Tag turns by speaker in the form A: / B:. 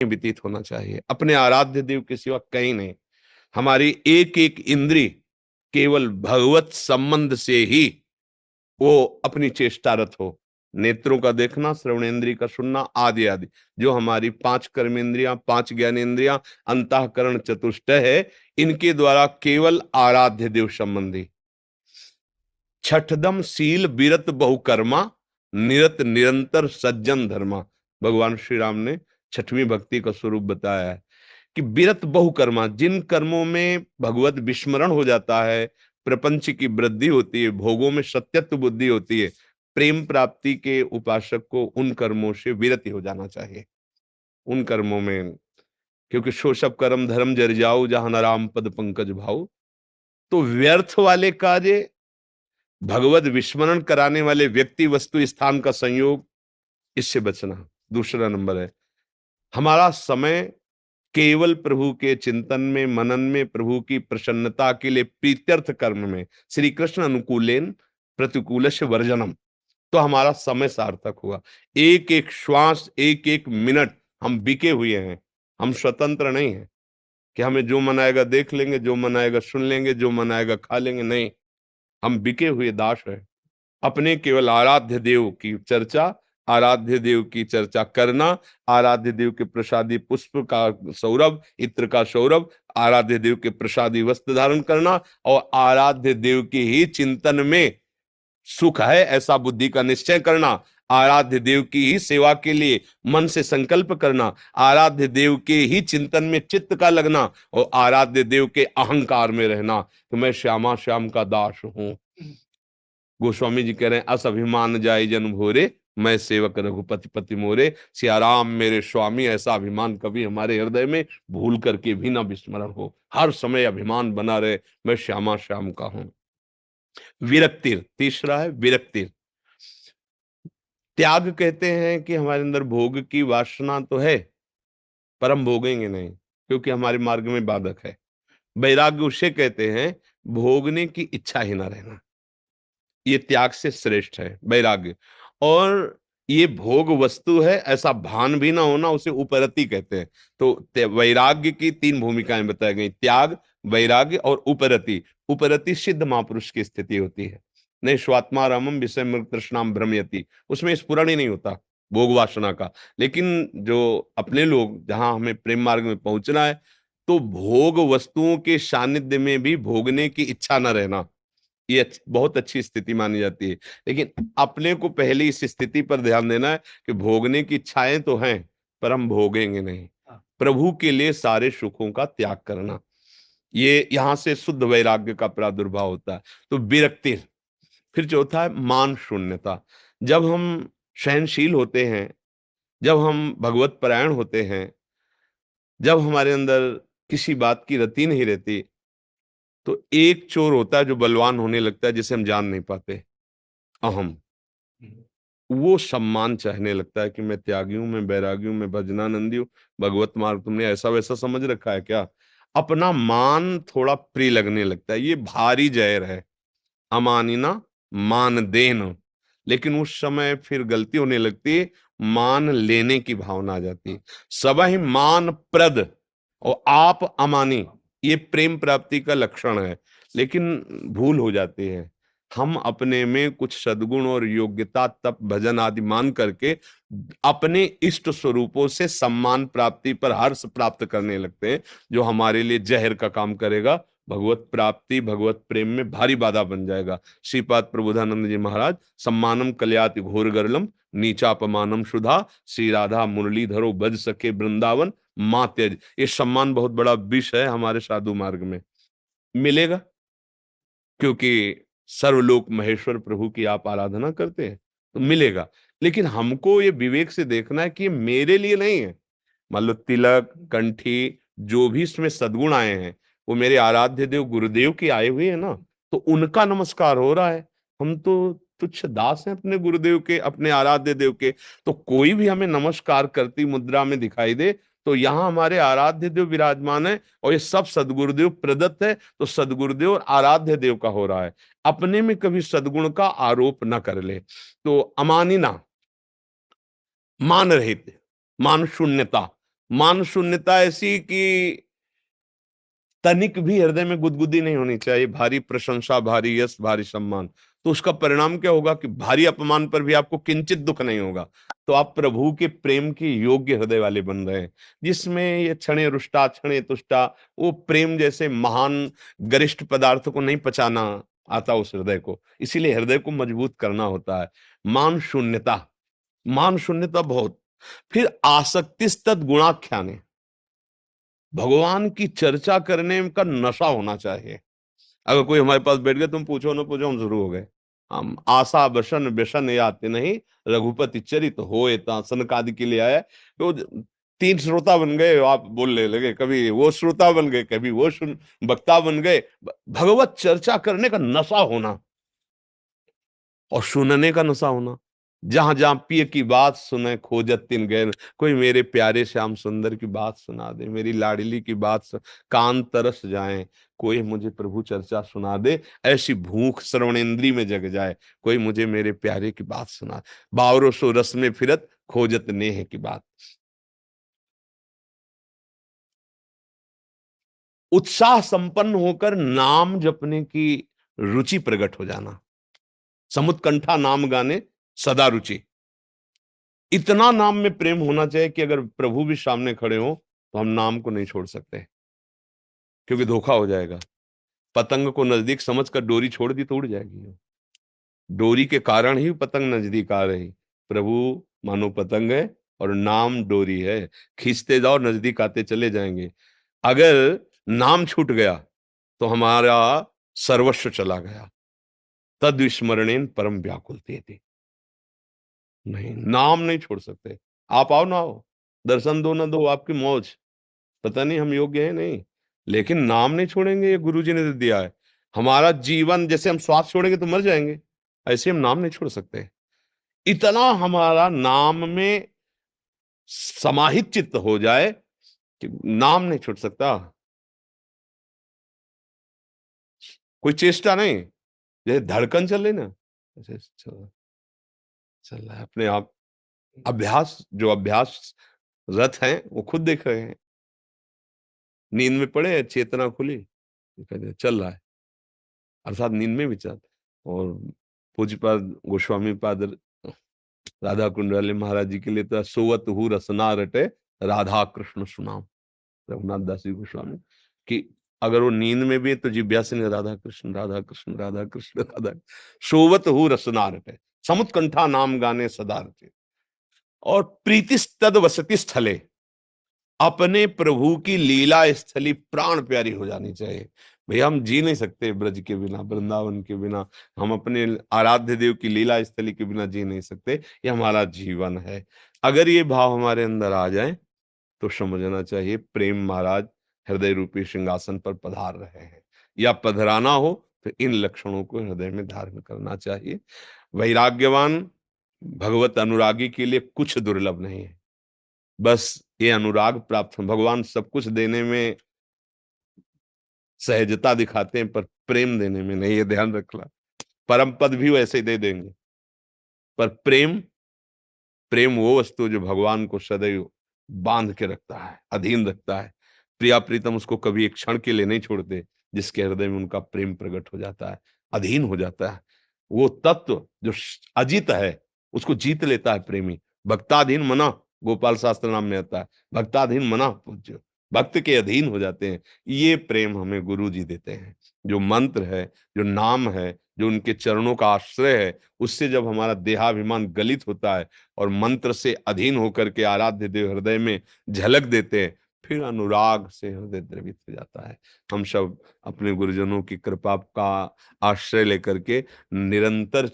A: व्यतीत होना चाहिए, अपने आराध्य देव के सिवा कहीं नहीं। हमारी एक एक इंद्री केवल भगवत संबंध से ही वो अपनी चेष्टारत हो। नेत्रों का देखना, श्रवणेन्द्रिय का सुनना, आदि आदि जो हमारी पांच कर्मेंद्रियां, पांच ज्ञानेन्द्रियां, अंतःकरण चतुष्टय है, इनके द्वारा केवल आराध्य देव संबंधी। छठदम शील विरत बहुकर्मा, निरत निरंतर सज्जन धर्मा। भगवान श्री राम ने छठवीं भक्ति का स्वरूप बताया है कि विरत बहुकर्मा, जिन कर्मों में भगवत विस्मरण हो जाता है, प्रपंच की वृद्धि होती है, भोगों में सत्यत्व बुद्धि होती है, प्रेम प्राप्ति के उपासक को उन कर्मों से विरति हो जाना चाहिए, उन कर्मों में। क्योंकि सो सब कर्म धर्म जर जाऊ, जहां न राम पद पंकज भाऊ। तो व्यर्थ वाले कार्य, भगवत विस्मरण कराने वाले व्यक्ति वस्तु स्थान का संयोग, इससे बचना। दूसरा नंबर है हमारा समय केवल प्रभु के चिंतन में, मनन में, प्रभु की प्रसन्नता के लिए प्रीत्यर्थ कर्म में, श्री कृष्ण अनुकूलेन प्रतिकूलस्य वर्जनम। तो हमारा समय सार्थक हुआ। एक एक श्वास, एक एक मिनट हम बिके हुए हैं, हम स्वतंत्र नहीं हैं कि हमें जो मन आएगा देख लेंगे, जो मन आएगा सुन लेंगे, जो मन आएगा खा लेंगे। नहीं, हम बिके हुए दास हैं। अपने केवल आराध्य देव की चर्चा, आराध्य देव की चर्चा करना, आराध्य देव के प्रसादी पुष्प का सौरभ, इत्र का सौरभ, आराध्य देव के प्रसादी वस्त्र धारण करना, और आराध्य देव के ही चिंतन में सुख है ऐसा बुद्धि का निश्चय करना, आराध्य देव की ही सेवा के लिए मन से संकल्प करना, आराध्य देव के ही चिंतन में चित्त का लगना, और आराध्य देव के अहंकार में रहना कि मैं श्यामा श्याम का दास हूं। गोस्वामी जी कह रहे हैं, अस अभिमान जाय जन भोरे, मैं सेवक रघुपति पति मोरे। सियाराम मेरे स्वामी, ऐसा अभिमान कभी हमारे हृदय में भूल करके भी ना विस्मरण हो, हर समय अभिमान बना रहे, मैं श्यामा श्याम का हूं। विरक्तिर, तीसरा है विरक्तिर। त्याग कहते हैं कि हमारे अंदर भोग की वासना तो है, पर हम भोगेंगे नहीं क्योंकि हमारे मार्ग में बाधक है। वैराग्य उसे कहते हैं भोगने की इच्छा ही ना रहना, ये त्याग से श्रेष्ठ है वैराग्य। और ये भोग वस्तु है ऐसा भान भी ना होना, उसे उपरति कहते हैं। तो वैराग्य की तीन भूमिकाएं बताई गई, त्याग, वैराग्य और उपरति। उपरति सिद्ध महापुरुष की स्थिति होती है। नहीं स्वात्मा रामम विषय मृग तृष्णाम भ्रमयति, उसमें स्फुरण ही नहीं होता भोग वासना का। लेकिन जो अपने लोग, जहां हमें प्रेम मार्ग में पहुंचना है, तो भोग वस्तुओं के सानिध्य में भी भोगने की इच्छा न रहना, ये बहुत अच्छी स्थिति मानी जाती है। लेकिन अपने को पहले इस स्थिति पर ध्यान देना है कि भोगने की इच्छाएं तो हैं, पर हम भोगेंगे नहीं। प्रभु के लिए सारे सुखों का त्याग करना, ये यहां से शुद्ध वैराग्य का प्रादुर्भाव होता है। तो विरक्ति। फिर चौथा है मान शून्यता। जब हम सहनशील होते हैं, जब हम भगवत परायण होते हैं, जब हमारे अंदर किसी बात की रति नहीं रहती, तो एक चोर होता है जो बलवान होने लगता है, जिसे हम जान नहीं पाते, अहम। वो सम्मान चाहने लगता है कि मैं त्यागी हूं, मैं बैरागी हूं, मैं भजनानंदी हूं। भगवत मार्ग तुमने ऐसा वैसा समझ रखा है क्या? अपना मान थोड़ा प्रिय लगने लगता है, ये भारी जहर है। अमानिना मान देन। लेकिन उस समय फिर गलती होने लगती है, मान लेने की भावना आ जाती है। सब ही मान प्रद और आप अमानी, ये प्रेम प्राप्ति का लक्षण है। लेकिन भूल हो जाती है, हम अपने में कुछ सद्गुण और योग्यता तप भजन आदि मान करके अपने इष्ट स्वरूपों से सम्मान प्राप्ति पर हर्ष प्राप्त करने लगते हैं, जो हमारे लिए जहर का काम करेगा। भगवत प्राप्ति, भगवत प्रेम में भारी बाधा बन जाएगा। श्रीपाद प्रबोधानंद जी महाराज, सम्मानम कल्याति घोर गरलम, नीचापमानम सुधा, श्री राधा मुरलीधरो बज सके वृंदावन, माँ त्यज। ये सम्मान बहुत बड़ा विष है हमारे साधु मार्ग में। मिलेगा क्योंकि सर्वलोक महेश्वर प्रभु की आप आराधना करते हैं, तो मिलेगा। लेकिन हमको ये विवेक से देखना है कि ये मेरे लिए नहीं है। मान लो तिलक, कंठी, जो भी इसमें सद्गुण आए हैं, वो मेरे आराध्य देव गुरुदेव के आए हुए हैं ना, तो उनका नमस्कार हो रहा है। हम तो तुच्छ दास हैं अपने गुरुदेव के, अपने आराध्य देव के। तो कोई भी हमें नमस्कार करती मुद्रा में दिखाई दे, तो यहाँ हमारे आराध्य देव विराजमान है, और ये सब सदगुरुदेव प्रदत्त है। तो सदगुरुदेव और आराध्य देव का हो रहा है। अपने में कभी सद्गुण का आरोप न कर ले। तो अमानिना, मान रहित, मान शून्यता, मान शून्यता ऐसी कि तनिक भी हृदय में गुदगुदी नहीं होनी चाहिए, भारी प्रशंसा, भारी यश, भारी सम्मान। तो उसका परिणाम क्या होगा कि भारी अपमान पर भी आपको किंचित दुख नहीं होगा। तो आप प्रभु के प्रेम के योग्य हृदय वाले बन रहे हैं, जिसमें ये क्षणे रुष्टा क्षणे तुष्टा, वो प्रेम जैसे महान गरिष्ठ पदार्थ को नहीं पचाना आता उस हृदय को। इसीलिए हृदय को मजबूत करना होता है। मान शून्यता, मान शून्यता बहुत। फिर आसक्ति तद गुणाख्याने, भगवान की चर्चा करने का नशा होना चाहिए। अगर कोई हमारे पास बैठ गया, तुम पूछो ना पूछो, हम शुरू हो गए। हम आशा बसन व्यसन आते नहीं, रघुपति चरित होए ता सनकादि के लिए आया। तो तीन श्रोता बन गए, आप बोलने लगे, कभी वो श्रोता बन गए, कभी वो सुन वक्ता बन गए। भगवत चर्चा करने का नशा होना और सुनने का नशा होना। जहां जहां पिय की बात सुने खोजत तिन गैर, कोई मेरे प्यारे श्याम सुंदर की बात सुना दे, मेरी लाडली की बात कान तरस जाए, कोई मुझे प्रभु चर्चा सुना दे, ऐसी भूख श्रवणेन्द्री में जग जाए, कोई मुझे मेरे प्यारे की बात सुना। बावरो सो रस में फिरत खोजत नेह की बात। उत्साह संपन्न होकर नाम जपने की रुचि प्रकट हो जाना। समुत्कंठा नाम गाने सदा रुचि। इतना नाम में प्रेम होना चाहिए कि अगर प्रभु भी सामने खड़े हो तो हम नाम को नहीं छोड़ सकते, क्योंकि धोखा हो जाएगा। पतंग को नजदीक समझकर डोरी छोड़ दी तो उड़ जाएगी। डोरी के कारण ही पतंग नजदीक आ रही। प्रभु मानो पतंग है और नाम डोरी है, खींचते जाओ नजदीक आते चले जाएंगे। अगर नाम छूट गया तो हमारा सर्वस्व चला गया। तद विस्मरणेन परम व्याकुल थी। नहीं, नाम नहीं छोड़ सकते। आप आओ ना आओ, दर्शन दो ना दो, आपकी मौज। पता नहीं हम योग्य हैं नहीं, लेकिन नाम नहीं छोड़ेंगे, ये गुरु जी ने दे दिया है। हमारा जीवन, जैसे हम श्वास छोड़ेंगे तो मर जाएंगे, ऐसे हम नाम नहीं छोड़ सकते। इतना हमारा नाम में समाहित चित्त हो जाए कि नाम नहीं छूट सकता। कोई चेष्टा नहीं, जैसे धड़कन चल रही ना, ऐसे चल रहा है अपने आप। अभ्यास, जो अभ्यास रथ हैं वो खुद देख रहे हैं। नींद में पड़े, चेतना खुली, कहते चल रहा है, अर्थात नींद में भी चल। और पूज्यपाद गोस्वामी पाद राधा कुंड वाले महाराज जी के लिए तो सोवत हूँ रसना रटे, राधा कृष्ण सुनाम। रघुनाथ दास जी गोस्वामी कि अगर वो नींद में भी है तो जिज्ञासा ने राधा कृष्ण राधा कृष्ण राधा कृष्ण राधा। सोवत हूँ रसना रटे, समुत्कंठा नाम गाने सदा रटे। और प्रीतिस्तद वसति स्थले, अपने प्रभु की लीला स्थली प्राण प्यारी हो जानी चाहिए। भैया हम जी नहीं सकते ब्रज के बिना, वृंदावन के बिना, हम अपने आराध्य देव की लीला स्थली के बिना जी नहीं सकते। ये हमारा जीवन है। अगर ये भाव हमारे अंदर आ जाए तो समझना चाहिए प्रेम महाराज हृदय रूपी सिंहासन पर पधार रहे हैं। या पधराना हो तो इन लक्षणों को हृदय में धारण करना चाहिए। वैराग्यवान भगवत अनुरागी के लिए कुछ दुर्लभ नहीं है, बस ये अनुराग प्राप्त हो। भगवान सब कुछ देने में सहजता दिखाते हैं, पर प्रेम देने में नहीं, ये ध्यान रखना। परम पद भी वैसे ही दे देंगे, पर प्रेम, प्रेम वो वस्तु जो भगवान को सदैव बांध के रखता है, अधीन रखता है। प्रिया प्रीतम उसको कभी एक क्षण के लिए नहीं छोड़ते, जिसके हृदय में उनका प्रेम प्रकट हो जाता है, अधीन हो जाता है। वो तत्व जो अजीत है उसको जीत लेता है प्रेमी। भक्ताधीन मना, गोपाल शास्त्र नाम में आता है, भक्ताधीन मना पूज्य, भक्त के अधीन हो जाते हैं। ये प्रेम हमें गुरु जी देते हैं। जो मंत्र है, जो नाम है, जो उनके चरणों का आश्रय है, उससे जब हमारा देहाभिमान गलित होता है और मंत्र से अधीन होकर के आराध्य देव हृदय में झलक देते हैं, फिर अनुराग से हृदय द्रवित हो जाता है। हम सब अपने गुरुजनों की कृपा का आश्रय लेकर के निरंतर